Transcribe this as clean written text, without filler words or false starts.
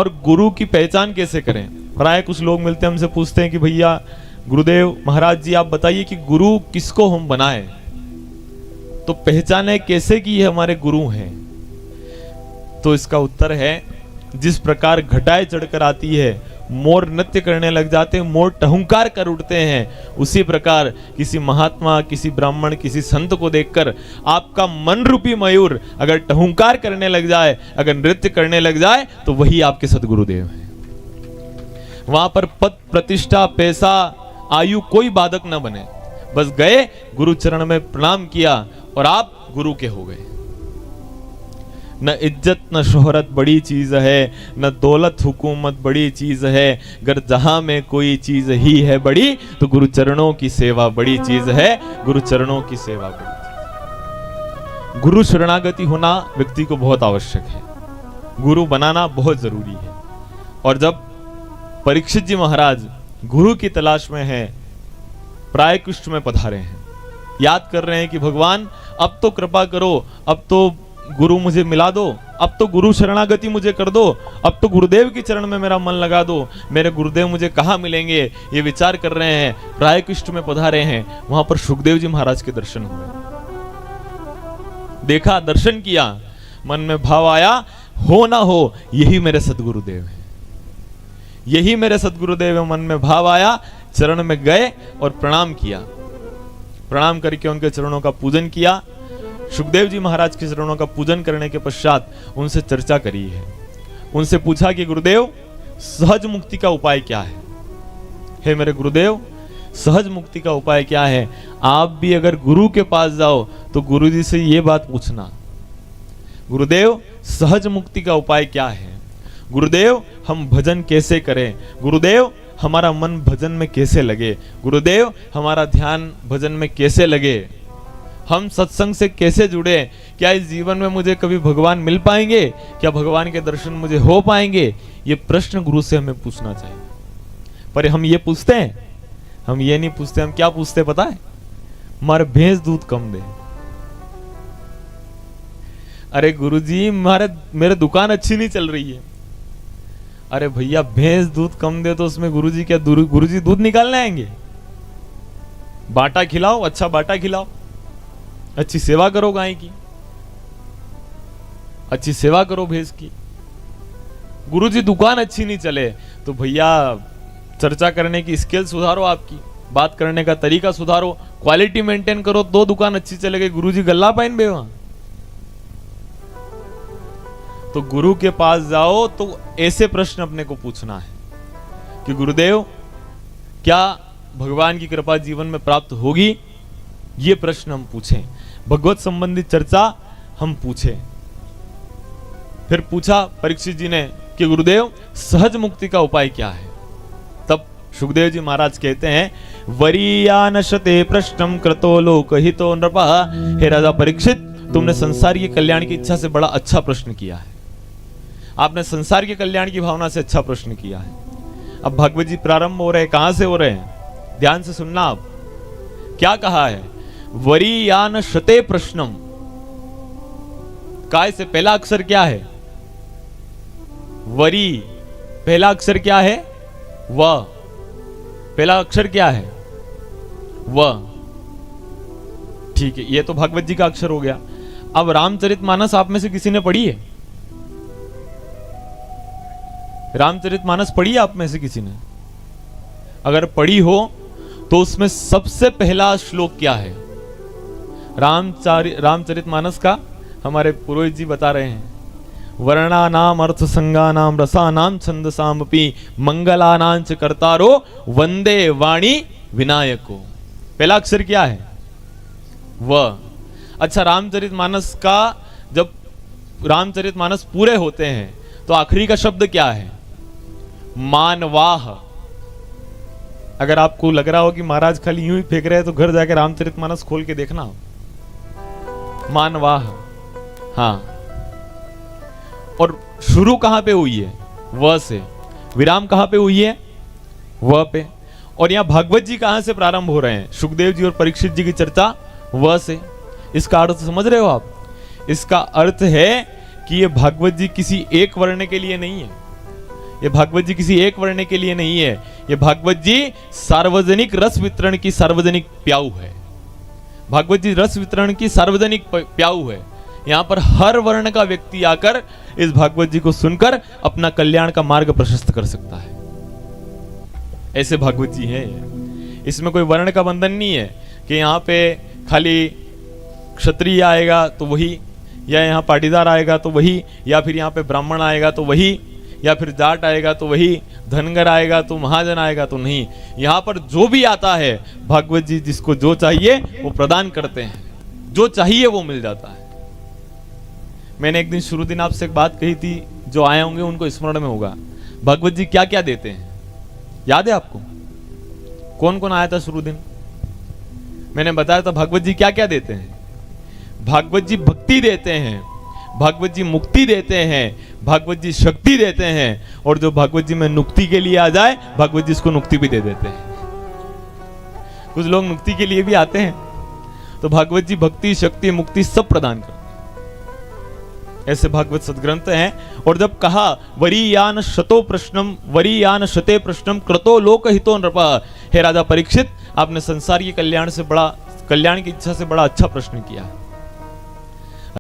और गुरु की पहचान कैसे करें? प्राय कुछ लोग मिलते हैं, हमसे पूछते हैं कि भैया गुरुदेव महाराज जी आप बताइए कि गुरु किसको हम बनाए, तो पहचाने कैसे कि ये हमारे गुरु हैं? तो इसका उत्तर है, जिस प्रकार घटाएं चढ़कर आती है, मोर नृत्य करने लग जाते हैं, मोर टहुंकार कर उठते हैं, उसी प्रकार किसी महात्मा, किसी ब्राह्मण, किसी संत को देखकर आपका मन रूपी मयूर अगर टहुंकार करने लग जाए, अगर नृत्य करने लग जाए, तो वही आपके सदगुरुदेव हैं। वहां पर पद, प्रतिष्ठा, पैसा, आयु कोई बाधक न बने, बस गए गुरु चरण में प्रणाम किया और आप गुरु के हो गए। न इज्जत न शोहरत बड़ी चीज है, न दौलत हुकूमत बड़ी चीज है, अगर जहां में कोई चीज ही है बड़ी, तो गुरु चरणों की सेवा बड़ी चीज है, गुरु चरणों की सेवा बड़ी चीज। गुरु शरणागति होना व्यक्ति को बहुत आवश्यक है, गुरु बनाना बहुत जरूरी है। और जब परीक्षित जी महाराज गुरु की तलाश में हैं, प्रायकुष्ठ में पधारे हैं, याद कर रहे हैं कि भगवान अब तो कृपा करो, अब तो गुरु मुझे मिला दो, अब तो गुरु शरणागति मुझे कर दो, अब तो गुरुदेव के चरण में मेरा मन लगा दो, मेरे गुरुदेव मुझे कहाँ मिलेंगे, ये विचार कर रहे हैं, प्रायकुष्ठ में पधारे हैं। वहां पर सुखदेव जी महाराज के दर्शन हुए, देखा, दर्शन किया, मन में भाव आया, हो ना हो यही मेरे सदगुरुदेव हैं, यही मेरे सदगुरुदेव है। मन में भाव आया, चरण में गए और प्रणाम किया, प्रणाम करके उनके चरणों का पूजन किया। सुखदेव जी महाराज के चरणों का पूजन करने के पश्चात उनसे चर्चा करी है, उनसे पूछा कि गुरुदेव सहज मुक्ति का उपाय क्या है? हे मेरे गुरुदेव, सहज मुक्ति का उपाय क्या है? आप भी अगर गुरु के पास जाओ तो गुरु जी से ये बात पूछना, गुरुदेव सहज मुक्ति का उपाय क्या है? गुरुदेव हम भजन कैसे करें? गुरुदेव हमारा मन भजन में कैसे लगे? गुरुदेव हमारा ध्यान भजन में कैसे लगे? हम सत्संग से कैसे जुड़े? क्या इस जीवन में मुझे कभी भगवान मिल पाएंगे? क्या भगवान के दर्शन मुझे हो पाएंगे? ये प्रश्न गुरु से हमें पूछना चाहिए। पर हम ये पूछते हैं? हम ये नहीं पूछते, हम क्या पूछते पता है? हमारे भैंस दूध कम दे। अरे गुरुजी मेरे दुकान अच्छी नहीं चल रही है। अरे भैया भैंस दूध कम दे तो उसमें गुरुजी क्या गुरुजी दूध निकालने आएंगे? बाटा खिलाओ, अच्छा बाटा खिलाओ, अच्छी सेवा करो गाय की, अच्छी सेवा करो भैंस की। गुरुजी दुकान अच्छी नहीं चले तो भैया चर्चा करने की स्किल सुधारो, आपकी बात करने का तरीका सुधारो, क्वालिटी मेंटेन करो, तो दुकान अच्छी चलेगी। गुरुजी गल्ला पाइन बे वहां। तो गुरु के पास जाओ तो ऐसे प्रश्न अपने को पूछना है कि गुरुदेव क्या भगवान की कृपा जीवन में प्राप्त होगी? ये प्रश्न हम पूछें, भगवत संबंधी चर्चा हम पूछें। फिर पूछा परीक्षित जी ने कि गुरुदेव सहज मुक्ति का उपाय क्या है? तब सुखदेव जी महाराज कहते हैं, वरीयानशते प्रश्नम कृतो लोकहितो नृपः। हे राजा परीक्षित, तुमने संसार के कल्याण की इच्छा से बड़ा अच्छा प्रश्न किया है। आपने संसार के कल्याण की भावना से अच्छा प्रश्न किया है। अब भागवत जी प्रारंभ हो रहे हैं, कहां से हो रहे हैं? ध्यान से सुनना। आप क्या कहा है? वरीयान शते प्रश्नम। काय से पहला अक्षर क्या है? वरी। पहला अक्षर क्या है? व। पहला अक्षर क्या है? व। ठीक है, ये तो भागवत जी का अक्षर हो गया। अब रामचरितमानस आप में से किसी ने पढ़ी है? रामचरितमानस पढ़ी है आप में से किसी ने? अगर पढ़ी हो तो उसमें सबसे पहला श्लोक क्या है? रामचरितमानस का हमारे पुरोहित जी बता रहे हैं, वर्णानाम अर्थ संगानाम रसानाम छंदसामपि मंगलानां च कर्तारो वंदे वाणी विनायको। पहला अक्षर क्या है? व। अच्छा, रामचरितमानस का जब रामचरितमानस पूरे होते हैं तो आखिरी का शब्द क्या है? मानवाह। अगर आपको लग रहा हो कि महाराज खाली यूं ही फेंक रहे हैं तो घर जाके रामचरितमानस खोल के देखना। मानवाह। हाँ, और शुरू कहां पे हुई है? व से। विराम कहां पे हुई है? व पे। और यहां भागवत जी कहां से प्रारंभ हो रहे हैं? सुखदेव जी और परीक्षित जी की चर्चा व से। इसका अर्थ समझ रहे हो आप? इसका अर्थ है कि ये भागवत जी किसी एक वर्ण के लिए नहीं है, ये भागवत जी किसी एक वर्ण के लिए नहीं है, ये भागवत जी सार्वजनिक रस वितरण की सार्वजनिक प्याऊ है। भागवत जी रस वितरण की सार्वजनिक प्याऊ है। यहाँ पर हर वर्ण का व्यक्ति आकर इस भागवत जी को सुनकर अपना कल्याण का मार्ग प्रशस्त कर सकता है। ऐसे भागवत जी हैं। इसमें कोई वर्ण का बंधन नहीं है कि यहाँ पे खाली क्षत्रिय आएगा तो वही, या यहाँ पाटीदार आएगा तो वही, या फिर यहाँ पे ब्राह्मण आएगा तो वही, या फिर जाट आएगा तो वही, धनगर आएगा तो महाजन आएगा तो नहीं। यहाँ पर जो भी आता है भागवत जी जिसको जो चाहिए वो प्रदान करते हैं, जो चाहिए वो मिल जाता है। मैंने एक दिन शुरू दिन आपसे एक बात कही थी, जो आए होंगे उनको स्मरण में होगा। भागवत जी क्या क्या देते हैं, याद है आपको? कौन कौन आया था शुरू दिन? मैंने बताया था भागवत जी क्या क्या देते हैं। भागवत जी भक्ति देते हैं, भागवत जी मुक्ति देते हैं, भागवत जी शक्ति देते हैं, और जो भागवत जी में नुक्ति के लिए आ जाए भागवत जी इसको नुक्ति भी दे देते हैं। कुछ लोग नुक्ति के लिए भी आते हैं, तो भागवत जी भक्ति शक्ति मुक्ति सब प्रदान करते हैं। ऐसे भागवत सदग्रंथ हैं। और जब कहा वरीयान शतो प्रश्नम वरीयान शते प्रश्नम क्रतो लोक हितो नृपः, हे राजा परीक्षित, आपने संसार के कल्याण की इच्छा से बड़ा अच्छा प्रश्न किया।